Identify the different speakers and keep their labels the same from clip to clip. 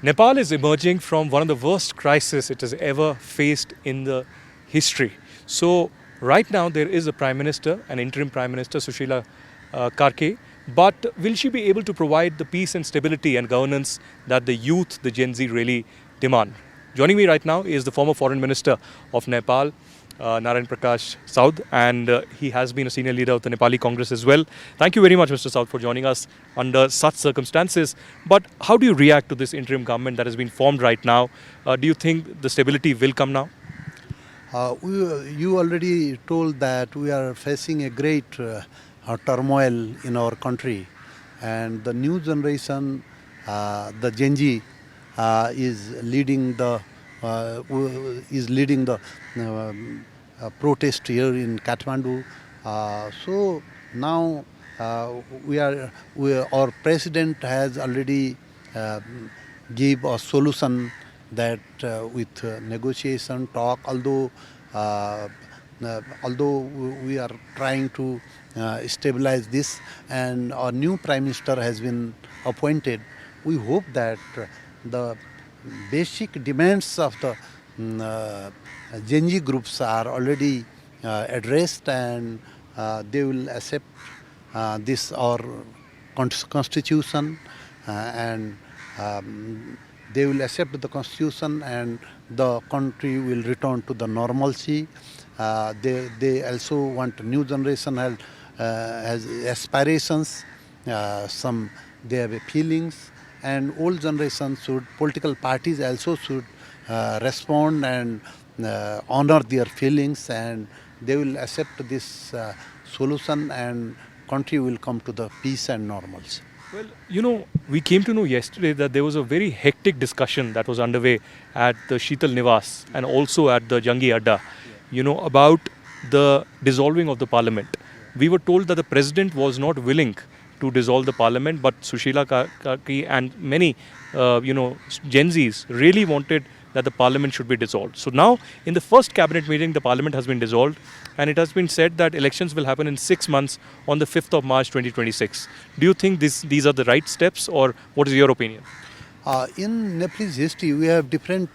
Speaker 1: Nepal is emerging from one of the worst crises it has ever faced in the history. So right now there is a Prime Minister, an interim Prime Minister, Sushila Karki. But will she be able to provide the peace and stability and governance that the youth, the Gen Z really demand? Joining me right now is the former Foreign Minister of Nepal, Narayan Prakash Saud, and he has been a senior leader of the Nepali Congress as well. Thank you very much, Mr. Saud, for joining us under such circumstances. But how do you react to this interim government that has been formed right now? Do you think the stability will come now?
Speaker 2: You already told that we are facing a great turmoil in our country, and the new generation, the Gen Z, is leading the protest here in Kathmandu. So now our president has already give a solution that with negotiation talk, although we are trying to stabilize this, and our new Prime Minister has been appointed, we hope that the basic demands of the Gen Z groups are already addressed, and they will accept this our constitution, and they will accept the constitution, and the country will return to the normalcy. They also want new generation has aspirations, they have feelings, and old generation political parties also should respond and honor their feelings, and they will accept this solution, and country will come to the peace and normalcy.
Speaker 1: Well, we came to know yesterday that there was a very hectic discussion that was underway at the Sheetal Nivas and also at the Jangi Adda, about the dissolving of the parliament. We were told that the president was not willing to dissolve the parliament, but Sushila Karki and many, Gen Zs really wanted that the parliament should be dissolved. So now, in the first cabinet meeting, the parliament has been dissolved, and it has been said that elections will happen in 6 months on the 5th of March 2026. Do you think these are the right steps, or what is your opinion?
Speaker 2: In Nepalese history, we have different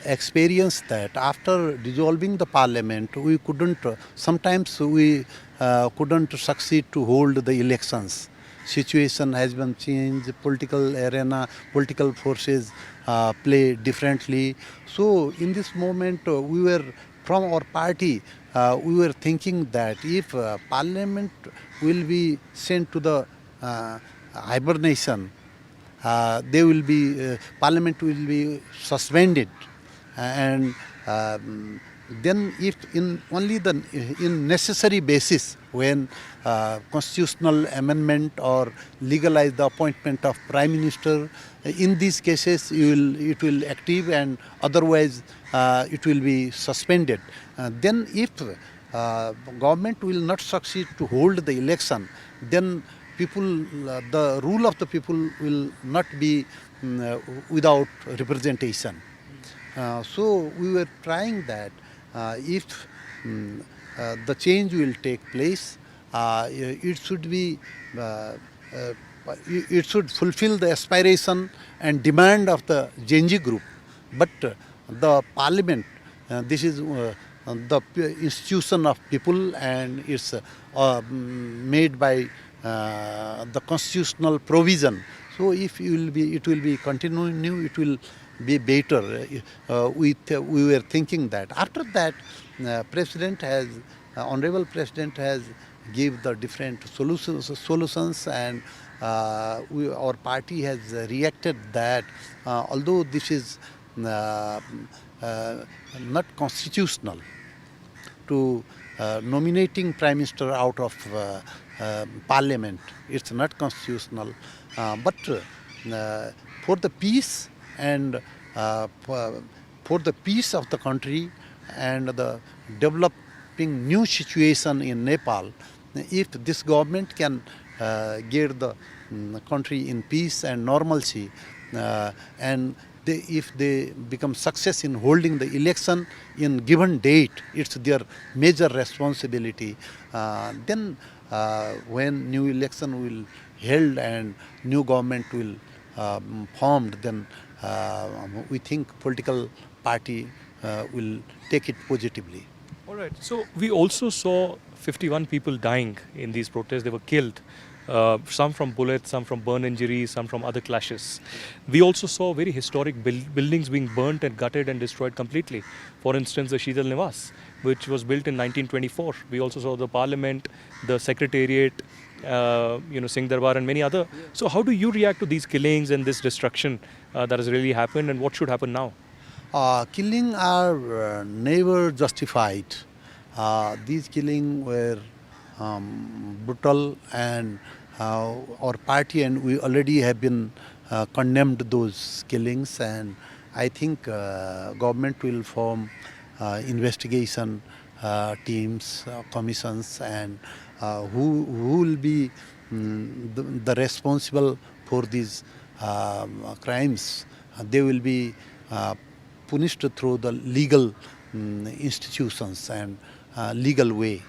Speaker 2: experience that after dissolving the parliament, we couldn't, sometimes we couldn't succeed to hold the elections. Situation has been changed, political arena, political forces play differently. So in this moment, we were, from our party, we were thinking that if parliament will be sent to the hibernation, they will be parliament will be suspended, and then if in only the in necessary basis, when constitutional amendment or legalize the appointment of Prime Minister, in these cases it will active, and otherwise it will be suspended. Then if government will not succeed to hold the election, then people, the rule of the people will not be without representation. So we were trying that if the change will take place, it should be it should fulfill the aspiration and demand of the Gen Z group. But the parliament, this is the institution of people, and it's made by the constitutional provision. So if it will be continuing, it will be better. We were thinking that. After that, honorable president has give the different solutions, and our party has reacted that although this is not constitutional to nominating Prime Minister out of Parliament, it's not constitutional, but for the peace and for the peace of the country and the developing new situation in Nepal, if this government can get the country in peace and normalcy, and if they become success in holding the election in given date, it's their major responsibility. Then when new election will held and new government will formed, then we think political party will take it positively.
Speaker 1: All right. So we also saw 51 people dying in these protests. They were killed. Some from bullets, some from burn injuries, some from other clashes. We also saw very historic buildings being burnt and gutted and destroyed completely. For instance, the Sheetal Nivas, which was built in 1924. We also saw the parliament, the secretariat, Singh Darbar and many other. So how do you react to these killings and this destruction that has really happened, and what should happen now?
Speaker 2: Killing are never justified. These killing were brutal, and our party and we already have been condemned those killings, and I think government will form investigation teams, commissions, and who will be the responsible for these crimes. They will be punished through the legal institutions and legal way.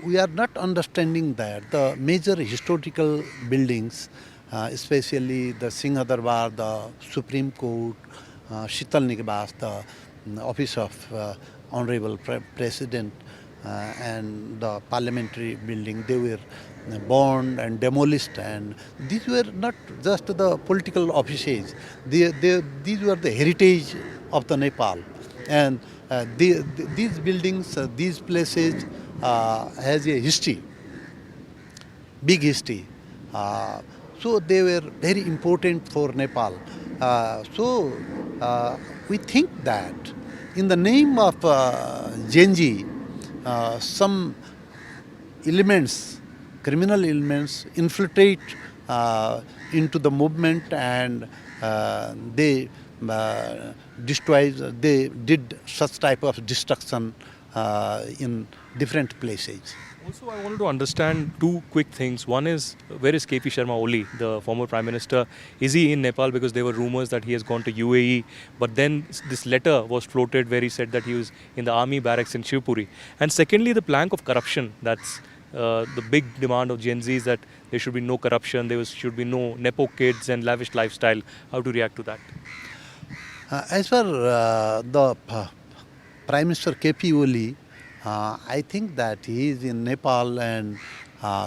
Speaker 2: We are not understanding that the major historical buildings, especially the Singh Darbar, the Supreme Court, Sheetal Nivas, the office of Honorable President, and the parliamentary building, they were burned and demolished, and these were not just the political offices. These were the heritage of the Nepal, and these buildings, these places has a history, big history. So they were very important for Nepal. We think that in the name of Genji, some elements, criminal elements, infiltrate into the movement, and they they did such type of destruction in different places.
Speaker 1: Also, I wanted to understand two quick things. One is, where is KP Sharma Oli, the former Prime Minister? Is he in Nepal? Because there were rumors that he has gone to UAE. But then this letter was floated where he said that he was in the army barracks in Shivpuri. And secondly, the plank of corruption. That's the big demand of Gen Z, is that there should be no corruption, should be no Nepo kids and lavish lifestyle. How to react to that?
Speaker 2: As for the Prime Minister KP Oli, I think that he is in Nepal and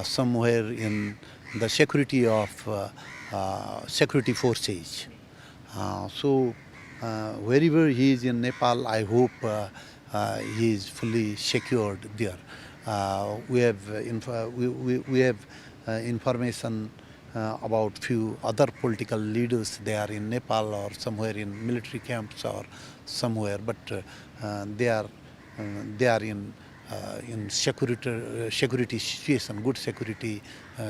Speaker 2: somewhere in the security of security forces. Wherever he is in Nepal, I hope he is fully secured there. We have information about few other political leaders. They are in Nepal or somewhere in military camps or somewhere, but they are in security situation, good security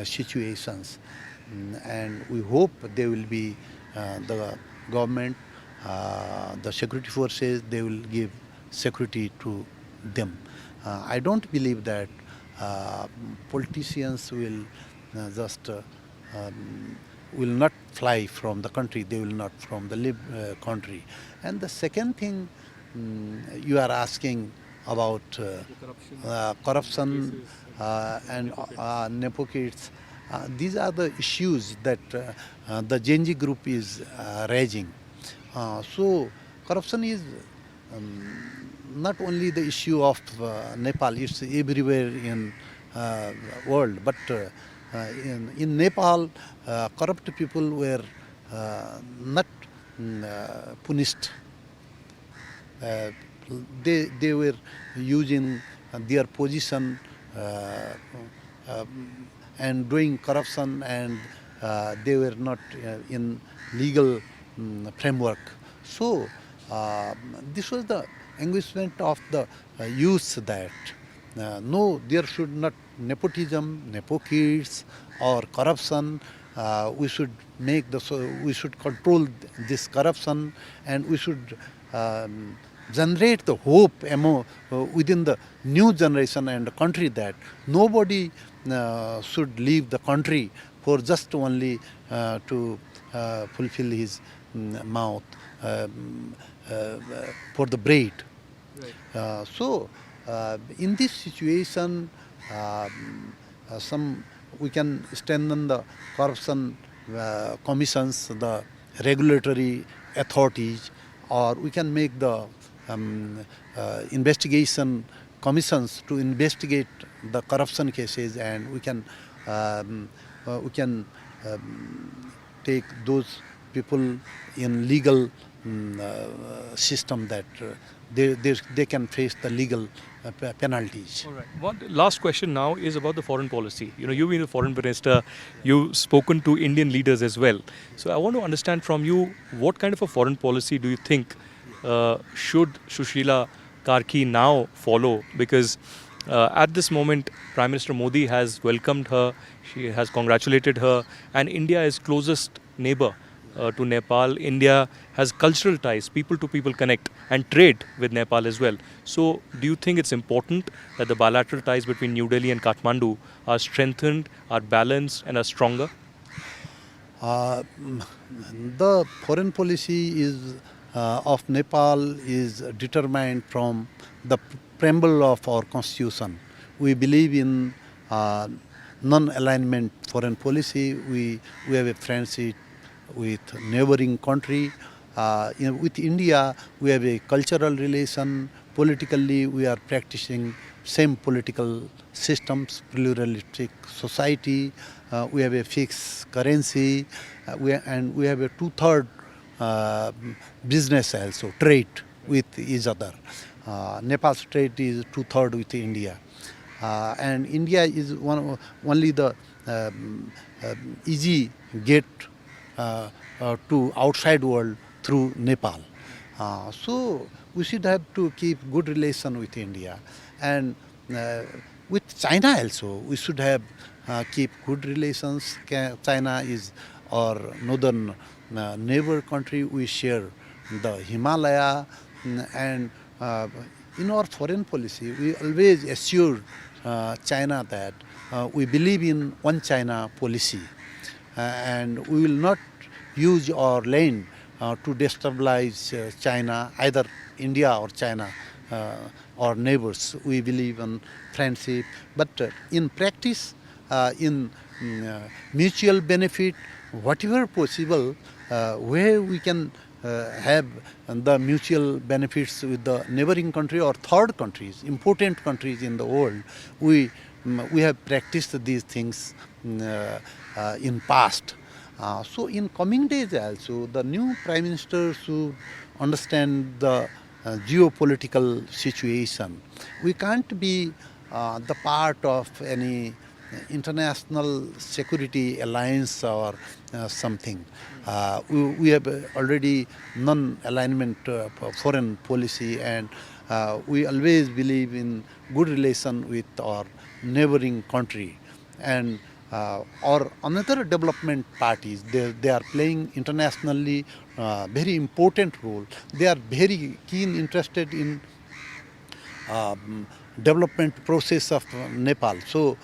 Speaker 2: situations, and we hope they will be the government, the security forces. They will give security to them. I don't believe that politicians will just will not fly from the country. They will not from the country. And the second thing you are asking about corruption and Nepo kids. These are the issues that the Genji group is raising. So corruption is not only the issue of Nepal, it's everywhere in world. But in Nepal, corrupt people were not punished. They were using their position and doing corruption, and they were not in legal framework. So this was the anguishment of the youth that no, there should not nepotism, nepo kids or corruption. We should we should control this corruption, and we should generate the hope within the new generation and the country that nobody should leave the country for just only to fulfill his mouth for the bread. Right. In this situation, some we can strengthen the corruption commissions, the regulatory authorities, or we can make the investigation commissions to investigate the corruption cases, and we can take those people in legal system that they can face the legal penalties.
Speaker 1: All right. One last question now is about the foreign policy. You know, you've been a foreign minister, you've spoken to Indian leaders as well. So I want to understand from you, what kind of a foreign policy do you think should Sushila Karki now follow? Because at this moment, Prime Minister Modi has welcomed her, she has congratulated her, and India is closest neighbor to Nepal. India has cultural ties, people to people connect, and trade with Nepal as well. So do you think it's important that the bilateral ties between New Delhi and Kathmandu are strengthened, are balanced, and are stronger?
Speaker 2: The foreign policy is of Nepal is determined from the preamble of our constitution. We believe in non-alignment foreign policy. We have a friendship with neighboring country. With India, we have a cultural relation. Politically, we are practicing same political systems, pluralistic society. We have a fixed currency, and we have a two-third business also, trade with each other. Nepal's trade is two-third with India. And India is only the easy gate to outside world through Nepal. So we should have to keep good relation with India, and with China also we should have keep good relations. China is our northern neighbor country. We share the Himalaya, and in our foreign policy we always assure China that we believe in one China policy, and we will not use our land to destabilize China, either India or China, or neighbors. We believe in friendship, but in practice, in mutual benefit, whatever possible, where we can have the mutual benefits with the neighboring country or third countries, important countries in the world, we have practiced these things in past. So in coming days also, the new Prime Minister should understand the geopolitical situation. We can't be the part of any international security alliance or something. We have already non-alignment foreign policy, and we always believe in good relation with our neighboring country. And or another development parties, they are playing internationally very important role. They are very keen interested in development process of Nepal. So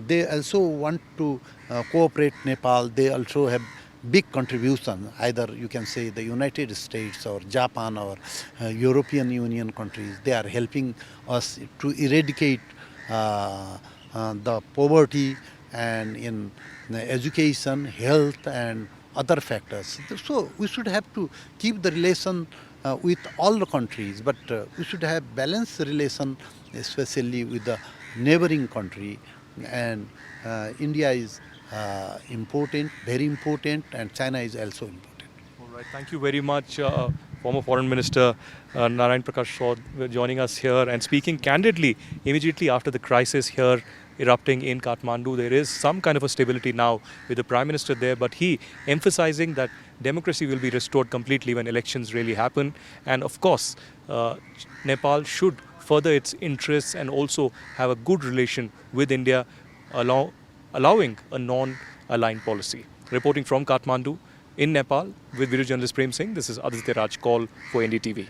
Speaker 2: they also want to cooperate Nepal. They also have big contribution, either you can say the United States or Japan or European Union countries. They are helping us to eradicate the poverty and in education, health and other factors. So we should have to keep the relation with all the countries, but we should have balanced relation, especially with the neighboring country. And India is important, very important, and China is also important.
Speaker 1: All right, thank you very much, former Foreign Minister Narayan Prakash Saud, joining us here and speaking candidly immediately after the crisis here erupting in Kathmandu. There is some kind of a stability now with the Prime Minister there, but he emphasizing that democracy will be restored completely when elections really happen. And of course, Nepal should further its interests and also have a good relation with India, allowing a non-aligned policy. Reporting from Kathmandu in Nepal with video journalist Prem Singh, this is Aditya Kaul for NDTV.